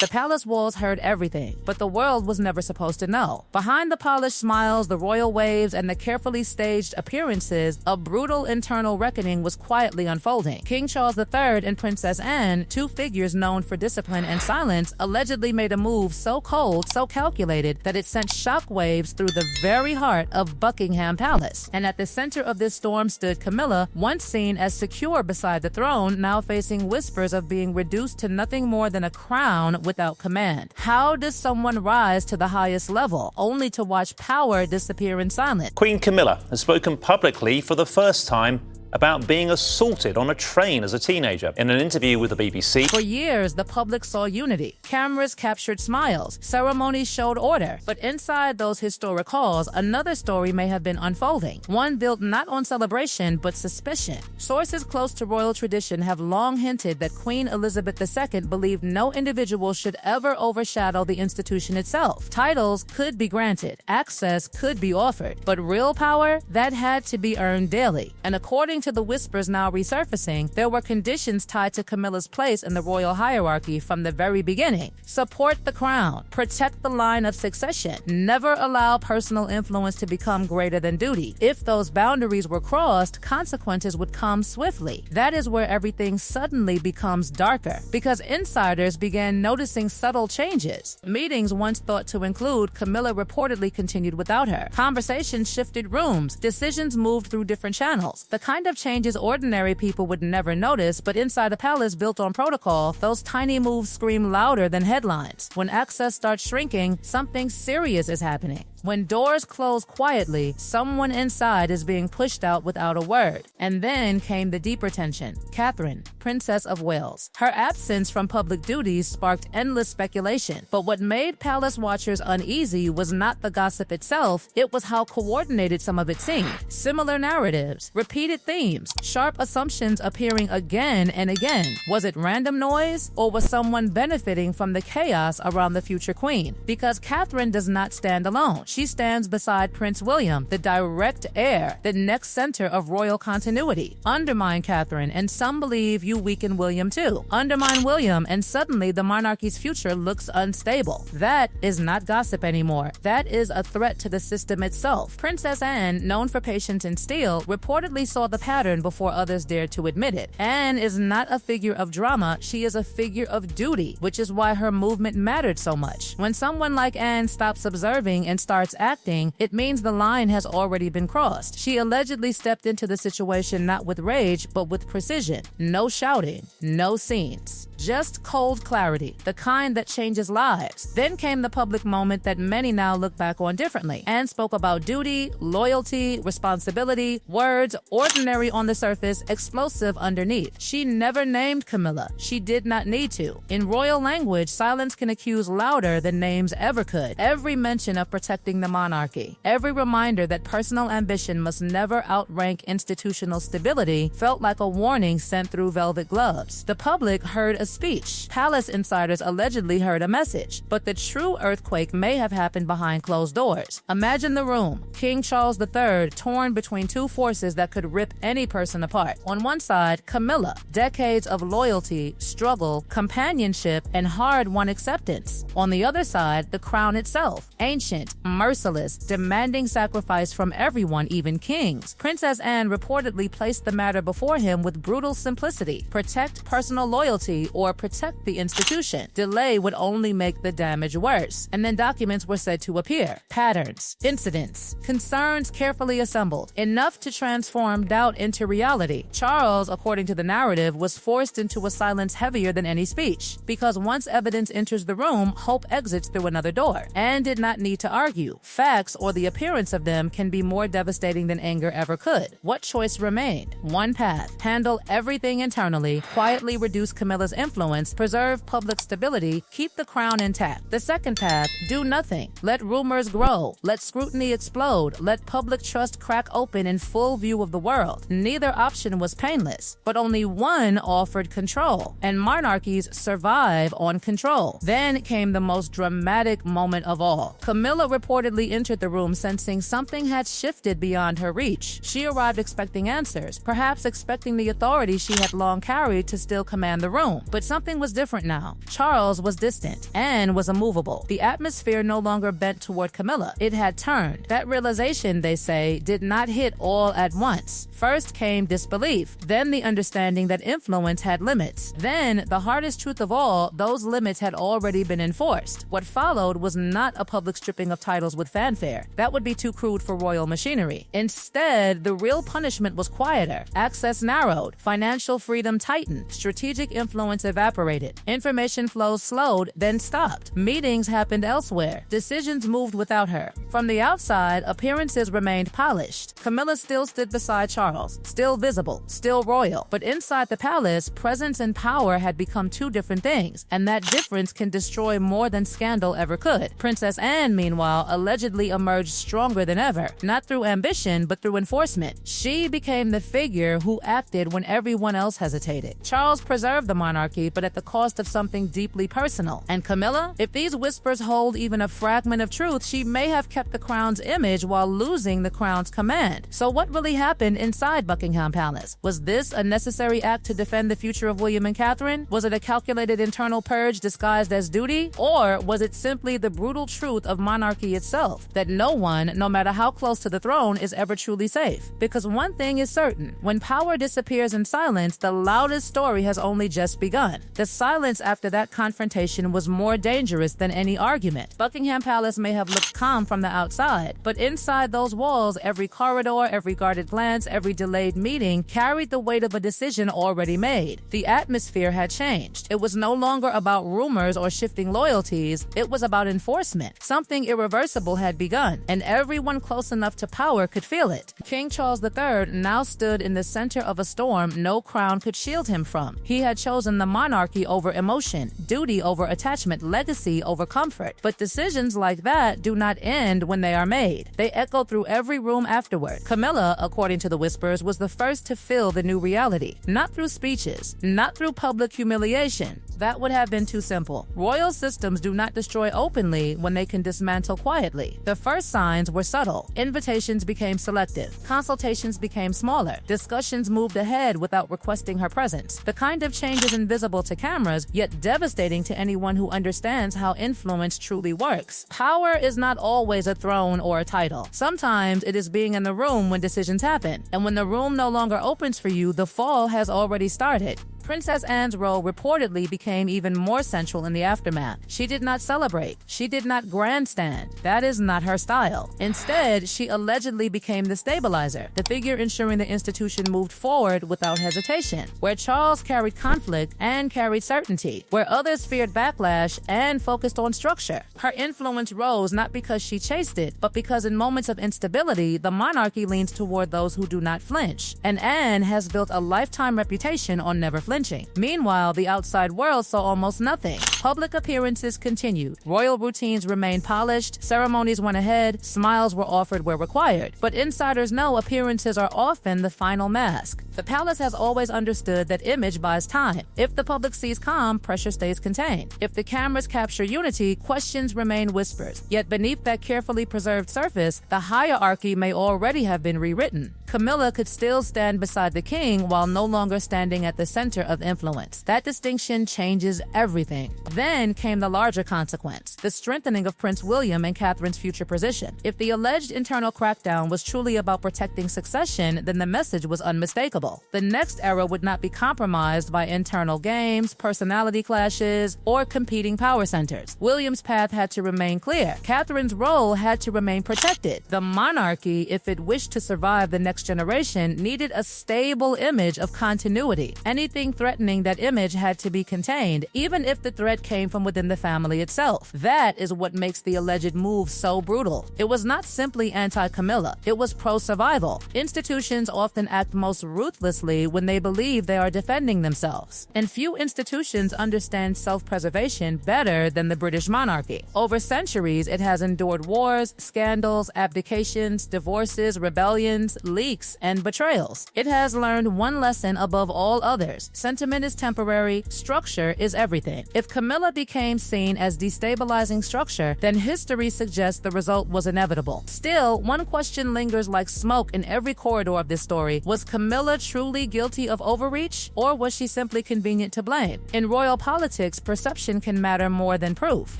The palace walls heard everything, but the world was never supposed to know. Behind the polished smiles, the royal waves, and the carefully staged appearances, a brutal internal reckoning was quietly unfolding. King Charles III and Princess Anne, two figures known for discipline and silence, allegedly made a move so cold, so calculated, that it sent shockwaves through the very heart of Buckingham Palace. And at the center of this storm stood Camilla, once seen as secure beside the throne, now facing whispers of being reduced to nothing more than a crown without command. How does someone rise to the highest level, only to watch power disappear in silence? Queen Camilla has spoken publicly for the first time about being assaulted on a train as a teenager. In an interview with the BBC, for years, the public saw unity. Cameras captured smiles. Ceremonies showed order. But inside those historic halls, another story may have been unfolding. One built not on celebration, but suspicion. Sources close to royal tradition have long hinted that Queen Elizabeth II believed no individual should ever overshadow the institution itself. Titles could be granted. Access could be offered. But real power, that had to be earned daily. And according to the whispers now resurfacing, there were conditions tied to Camilla's place in the royal hierarchy from the very beginning. Support the crown, protect the line of succession, never allow personal influence to become greater than duty. If those boundaries were crossed, consequences would come swiftly. That is where everything suddenly becomes darker, because insiders began noticing subtle changes. Meetings once thought to include Camilla reportedly continued without her. Conversations shifted rooms, decisions moved through different channels. The kind of changes ordinary people would never notice, but inside a palace built on protocol, those tiny moves scream louder than headlines. When access starts shrinking, something serious is happening. When doors close quietly, someone inside is being pushed out without a word. And then came the deeper tension. Catherine, Princess of Wales. Her absence from public duties sparked endless speculation. But what made palace watchers uneasy was not the gossip itself, it was how coordinated some of it seemed. Similar narratives, repeated themes, sharp assumptions appearing again and again. Was it random noise, or was someone benefiting from the chaos around the future queen? Because Catherine does not stand alone. She stands beside Prince William, the direct heir, the next center of royal continuity. Undermine Catherine, and some believe you weaken William too. Undermine William, and suddenly the monarchy's future looks unstable. That is not gossip anymore. That is a threat to the system itself. Princess Anne, known for patience and steel, reportedly saw the pattern before others dared to admit it. Anne is not a figure of drama, she is a figure of duty, which is why her movement mattered so much. When someone like Anne stops observing and starts acting, it means the line has already been crossed. She allegedly stepped into the situation not with rage, but with precision. No shouting, no scenes. Just cold clarity, the kind that changes lives. Then came the public moment that many now look back on differently. Anne spoke about duty, loyalty, responsibility, words ordinary on the surface, explosive underneath. She never named Camilla. She did not need to. In royal language, silence can accuse louder than names ever could. Every mention of protecting the monarchy, every reminder that personal ambition must never outrank institutional stability felt like a warning sent through velvet gloves. The public heard a speech. Palace insiders allegedly heard a message, but the true earthquake may have happened behind closed doors. Imagine the room. King Charles III torn between two forces that could rip any person apart. On one side, Camilla, decades of loyalty, struggle, companionship, and hard-won acceptance. On the other side, the crown itself, ancient, merciless, demanding sacrifice from everyone, even kings. Princess Anne reportedly placed the matter before him with brutal simplicity. Protect personal loyalty or protect the institution. Delay would only make the damage worse. And then documents were said to appear. Patterns, incidents, concerns carefully assembled, enough to transform doubt into reality. Charles, according to the narrative, was forced into a silence heavier than any speech, because once evidence enters the room, hope exits through another door. Anne did not need to argue. Facts, or the appearance of them, can be more devastating than anger ever could. What choice remained? One path. Handle everything internally, quietly reduce Camilla's influence, preserve public stability, keep the crown intact. The second path, do nothing. Let rumors grow. Let scrutiny explode. Let public trust crack open in full view of the world. Neither option was painless, but only one offered control, and monarchies survive on control. Then came the most dramatic moment of all. Camilla reportedly entered the room sensing something had shifted beyond her reach. She arrived expecting answers, perhaps expecting the authority she had long carried to still command the room. But something was different now. Charles was distant. Anne was immovable. The atmosphere no longer bent toward Camilla. It had turned. That realization, they say, did not hit all at once. First came disbelief, then the understanding that influence had limits. Then, the hardest truth of all, those limits had already been enforced. What followed was not a public stripping of titles with fanfare. That would be too crude for royal machinery. Instead, the real punishment was quieter. Access narrowed, financial freedom tightened, strategic influence evaporated. Information flows slowed, then stopped. Meetings happened elsewhere. Decisions moved without her. From the outside, appearances remained polished. Camilla still stood beside Charles, still visible, still royal. But inside the palace, presence and power had become two different things, and that difference can destroy more than scandal ever could. Princess Anne, meanwhile, allegedly emerged stronger than ever, not through ambition, but through enforcement. She became the figure who acted when everyone else hesitated. Charles preserved the monarchy, but at the cost of something deeply personal. And Camilla? If these whispers hold even a fragment of truth, she may have kept the crown's image while losing the crown's command. So what really happened inside Buckingham Palace? Was this a necessary act to defend the future of William and Catherine? Was it a calculated internal purge disguised as duty? Or was it simply the brutal truth of monarchy itself, that no one, no matter how close to the throne, is ever truly safe? Because one thing is certain, when power disappears in silence, the loudest story has only just begun. The silence after that confrontation was more dangerous than any argument. Buckingham Palace may have looked calm from the outside, but inside those walls, every corridor, every guarded glance, every delayed meeting carried the weight of a decision already made. The atmosphere had changed. It was no longer about rumors or shifting loyalties. It was about enforcement. Something irreversible had begun, and everyone close enough to power could feel it. King Charles III now stood in the center of a storm no crown could shield him from. He had chosen the monarchy over emotion, duty over attachment, legacy over comfort. But decisions like that do not end when they are made. They echo through every room afterward. Camilla, according to the whispers, was the first to feel the new reality. Not through speeches, not through public humiliation. That would have been too simple. Royal systems do not destroy openly when they can dismantle quietly. The first signs were subtle. Invitations became selective. Consultations became smaller. Discussions moved ahead without requesting her presence. The kind of change is invisible to cameras, yet devastating to anyone who understands how influence truly works. Power is not always a throne or a title. Sometimes it is being in the room when decisions happen. And when the room no longer opens for you, the fall has already started. Princess Anne's role reportedly became even more central in the aftermath. She did not celebrate. She did not grandstand. That is not her style. Instead, she allegedly became the stabilizer, the figure ensuring the institution moved forward without hesitation. Where Charles carried conflict, Anne carried certainty. Where others feared backlash, Anne focused on structure. Her influence rose not because she chased it, but because in moments of instability, the monarchy leans toward those who do not flinch. And Anne has built a lifetime reputation on never flinching. Meanwhile, the outside world saw almost nothing. Public appearances continued. Royal routines remained polished. Ceremonies went ahead. Smiles were offered where required. But insiders know appearances are often the final mask. The palace has always understood that image buys time. If the public sees calm, pressure stays contained. If the cameras capture unity, questions remain whispers. Yet beneath that carefully preserved surface, the hierarchy may already have been rewritten. Camilla could still stand beside the king while no longer standing at the center of influence. That distinction changes everything. Then came the larger consequence, the strengthening of Prince William and Catherine's future position. If the alleged internal crackdown was truly about protecting succession, then the message was unmistakable. The next era would not be compromised by internal games, personality clashes, or competing power centers. William's path had to remain clear. Catherine's role had to remain protected. The monarchy, if it wished to survive the next generation, needed a stable image of continuity. Anything threatening that image had to be contained, even if the threat came from within the family itself. That is what makes the alleged move so brutal. It was not simply anti-Camilla. It was pro-survival. Institutions often act most ruthlessly when they believe they are defending themselves. And few institutions understand self-preservation better than the British monarchy. Over centuries, it has endured wars, scandals, abdications, divorces, rebellions, leaks, and betrayals. It has learned one lesson above all others. sentiment is temporary, structure is everything. If Camilla became seen as destabilizing structure, then history suggests the result was inevitable. Still, one question lingers like smoke in every corridor of this story. Was Camilla truly guilty of overreach, or was she simply convenient to blame? In royal politics, perception can matter more than proof.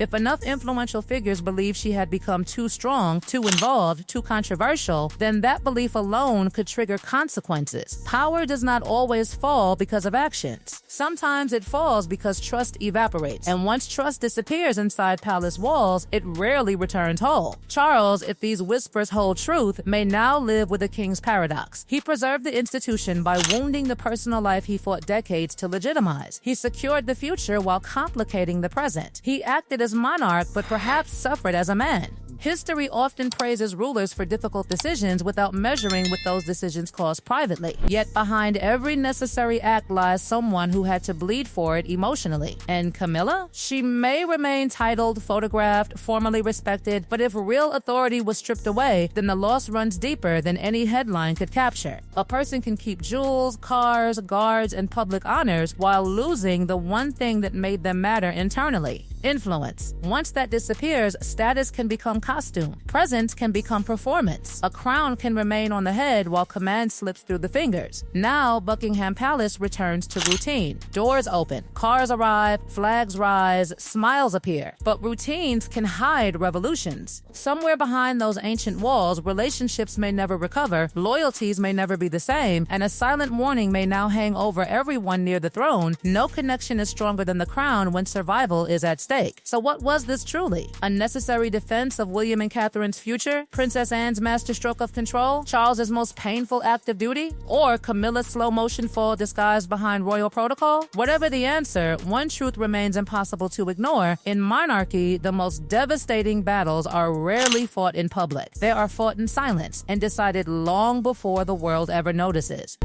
If enough influential figures believed she had become too strong, too involved, too controversial, then that belief alone could trigger consequences. Power does not always fall because of actions. Sometimes it falls because trust evaporates, and once trust disappears inside palace walls, it rarely returns whole. Charles, if these whispers hold truth, may now live with the king's paradox. He preserved the institution by wounding the personal life he fought decades to legitimize. He secured the future while complicating the present. He acted as monarch, but perhaps suffered as a man. History often praises rulers for difficult decisions without measuring what those decisions cost privately. Yet behind every necessary act lies someone who had to bleed for it emotionally. And Camilla? She may remain titled, photographed, formally respected, but if real authority was stripped away, then the loss runs deeper than any headline could capture. A person can keep jewels, cars, guards, and public honors while losing the one thing that made them matter internally: influence. Once that disappears, status can become costume. Presence can become performance. A crown can remain on the head while command slips through the fingers. Now, Buckingham Palace returns to routine. Doors open, cars arrive, flags rise, smiles appear. But routines can hide revolutions. Somewhere behind those ancient walls, relationships may never recover, loyalties may never be the same, and a silent warning may now hang over everyone near the throne. No connection is stronger than the crown when survival is at stake. So what was this truly? A necessary defense of William and Catherine's future? Princess Anne's masterstroke of control? Charles's most painful act of duty? Or Camilla's slow-motion fall disguised behind royal protocol? Whatever the answer, one truth remains impossible to ignore. In monarchy, the most devastating battles are rarely fought in public. They are fought in silence and decided long before the world ever notices.